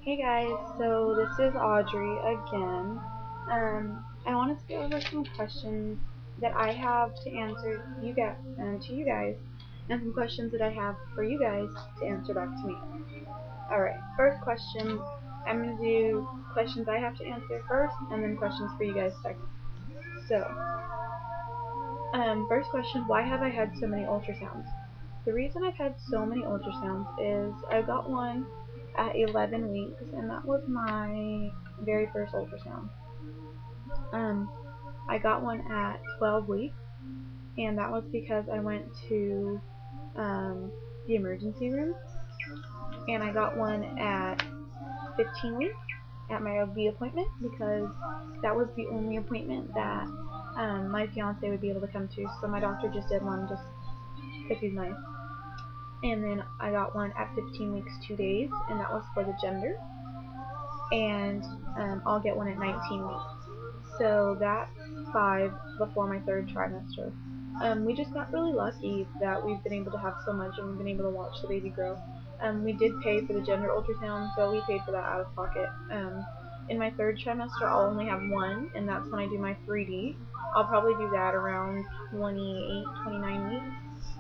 Hey guys, so this is Audrey again. I wanted to go over some questions that I have to answer you guys to you guys, and some questions that I have for you guys to answer back to me. Alright, first question, I'm going to do questions I have to answer first, and then questions for you guys second. So, first question, why have I had so many ultrasounds? The reason I've had so many ultrasounds is I got one at 11 weeks, and that was my very first ultrasound. I got one at 12 weeks, and that was because I went to the emergency room, and I got one at 15 weeks at my OB appointment because that was the only appointment that my fiance would be able to come to. So my doctor just did one just because he's nice. And then I got one at 15 weeks 2 days, and that was for the gender. And I'll get one at 19 weeks. So that's 5 before my third trimester. We just got really lucky that we've been able to have so much and we've been able to watch the baby grow. We did pay for the gender ultrasound, so we paid for that out of pocket. In my third trimester, I'll only have one, and that's when I do my 3D. I'll probably do that around 28, 29 weeks,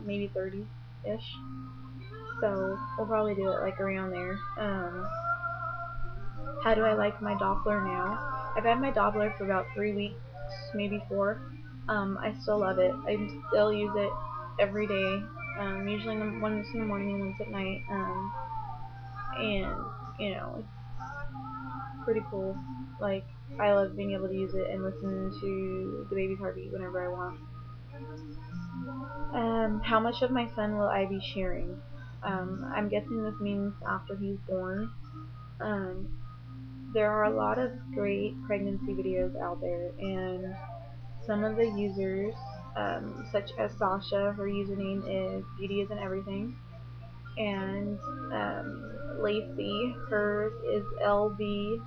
maybe 30-ish. So we'll probably do it like around there. How do I like my Doppler now? I've had my Doppler for about 3 weeks, maybe 4. I still love it. I still use it every day. Usually once in the morning and once at night. And you know, it's pretty cool. Like, I love being able to use it and listen to the baby's heartbeat whenever I want. How much of my son will I be sharing? I'm guessing this means after he's born. There are a lot of great pregnancy videos out there, and some of the users, such as Sasha, her username is Beauty Isn't Everything, and Lacey, hers is LBCRAYB,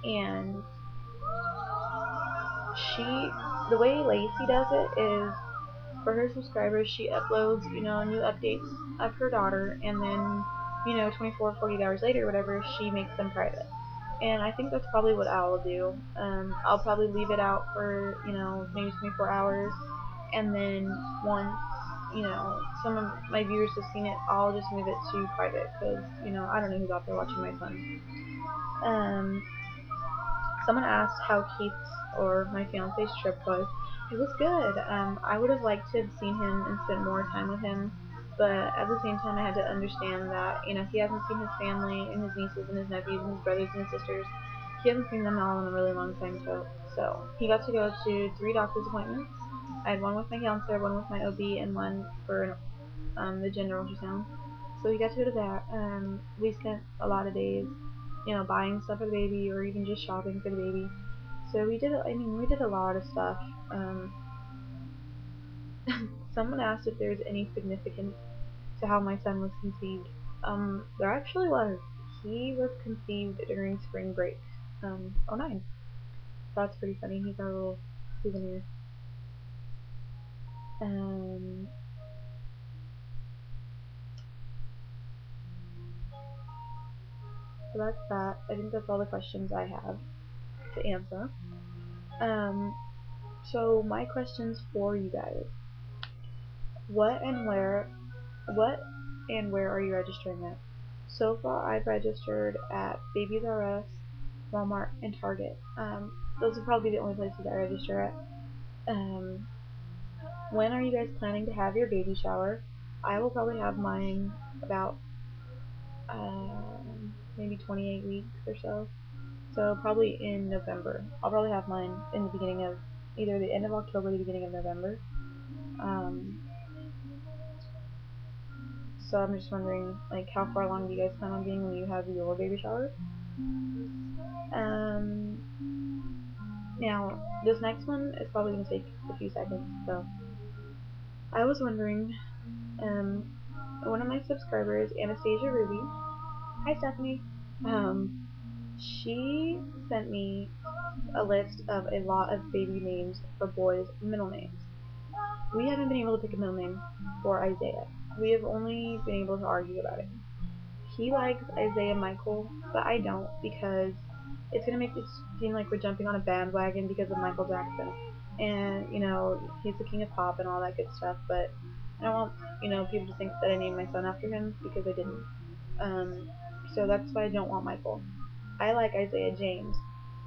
and the way Lacey does it is, for her subscribers, she uploads, new updates of her daughter, and then, 24, 48 hours later, whatever, she makes them private. And I think that's probably what I'll do. I'll probably leave it out for, maybe 24 hours, and then once, some of my viewers have seen it, I'll just move it to private, because, I don't know who's out there watching my son. Someone asked how Keith's, or my fiance's, trip was. It was good. I would have liked to have seen him and spent more time with him, but at the same time I had to understand that, he hasn't seen his family and his nieces and his nephews and his brothers and his sisters. He hasn't seen them all in a really long time, so he got to go to 3 doctor's appointments. I had one with my counselor, one with my OB, and one for the gender ultrasound. So he got to go to that. We spent a lot of days, buying stuff for the baby, or even just shopping for the baby. So we did a lot of stuff. Someone asked if there's any significance to how my son was conceived. There actually was. He was conceived during spring break, '09. That's pretty funny. He got a little souvenir. So that's that. I think that's all the questions I have to answer. So my questions for you guys. What and where are you registering at? So far, I've registered at Babies R Us, Walmart, and Target. Those would probably be the only places I register at. When are you guys planning to have your baby shower? I will probably have mine about maybe 28 weeks or so. So probably in November. I'll probably have mine in the beginning of either the end of October or the beginning of November. So I'm just wondering, like, how far along do you guys plan on being when you have your baby shower? Now, this next one is probably going to take a few seconds, so I was wondering, one of my subscribers, Anastasia Ruby, hi Stephanie, she sent me a list of a lot of baby names for boys' middle names. We haven't been able to pick a middle name for Isaiah. we have only been able to argue about it. He likes Isaiah Michael, but I don't, because it's going to make it seem like we're jumping on a bandwagon because of Michael Jackson. And, he's the king of pop and all that good stuff, but I don't want, people to think that I named my son after him, because I didn't. So that's why I don't want Michael. I like Isaiah James,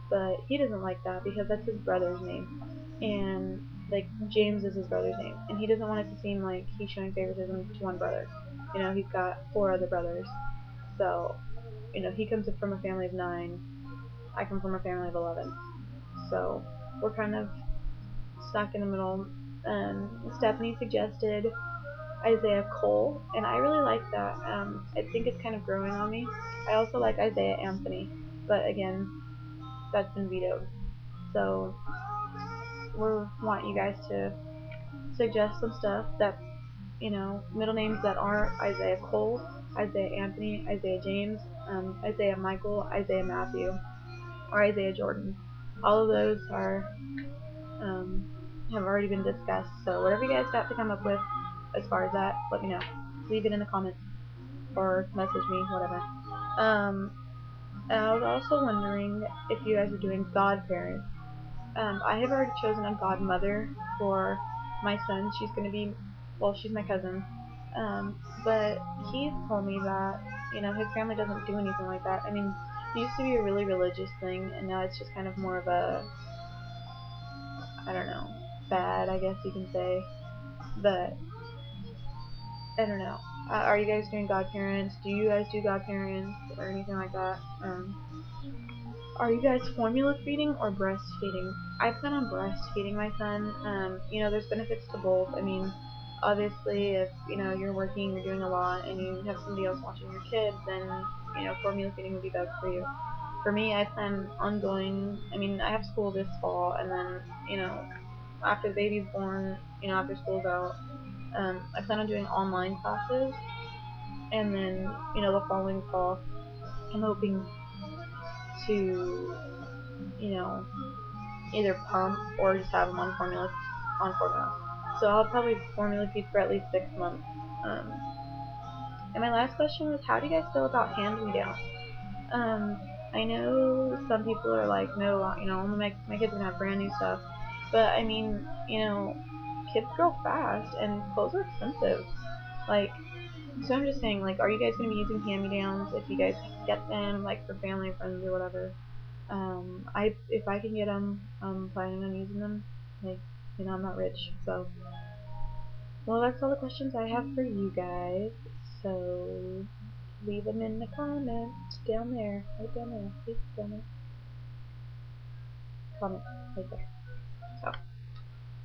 but he doesn't like that because that's his brother's name. And, like, James is his brother's name. And he doesn't want it to seem like he's showing favoritism to one brother. He's got 4 other brothers. So, he comes from a family of 9. I come from a family of 11. So, we're kind of stuck in the middle. Stephanie suggested Isaiah Cole, and I really like that. I think it's kind of growing on me. I also like Isaiah Anthony, but again, that's been vetoed. So, we want you guys to suggest some stuff that's, middle names that aren't Isaiah Cole, Isaiah Anthony, Isaiah James, Isaiah Michael, Isaiah Matthew, or Isaiah Jordan. All of those have already been discussed. So whatever you guys got to come up with as far as that, let me know. Leave it in the comments or message me, whatever. And I was also wondering if you guys are doing godparents. I have already chosen a godmother for my son. She's going to be, well, she's my cousin. But he told me that, his family doesn't do anything like that. I mean, it used to be a really religious thing, and now it's just kind of more of a, I don't know, fad, I guess you can say. But, I don't know. Are you guys doing godparents? Do you guys do godparents or anything like that? Are you guys formula feeding or breastfeeding? I plan on breastfeeding my son. There's benefits to both. I mean, obviously, if, you're working, you're doing a lot, and you have somebody else watching your kid, then, formula feeding would be best for you. For me, I plan on going, I have school this fall, and then, after the baby's born, after school's out, I plan on doing online classes, and then, the following fall, I'm hoping to, you know, either pump or just have them on formula. So I'll probably formula feed for at least 6 months. Um, and my last question was, how do you guys feel about hand-me-downs? I know some people are like, no, only my kids are gonna have brand new stuff. But I mean, kids grow fast and clothes are expensive. Like, so I'm just saying, like, are you guys gonna be using hand-me-downs if you guys get them, like, for family or friends or whatever? If I can get them, I'm planning on using them. Like, I'm not rich, so. Well, that's all the questions I have for you guys. So, leave them in the comments down there, right down there, please, down there. Comment right there. So,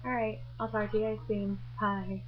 alright, I'll talk to you guys soon. Bye.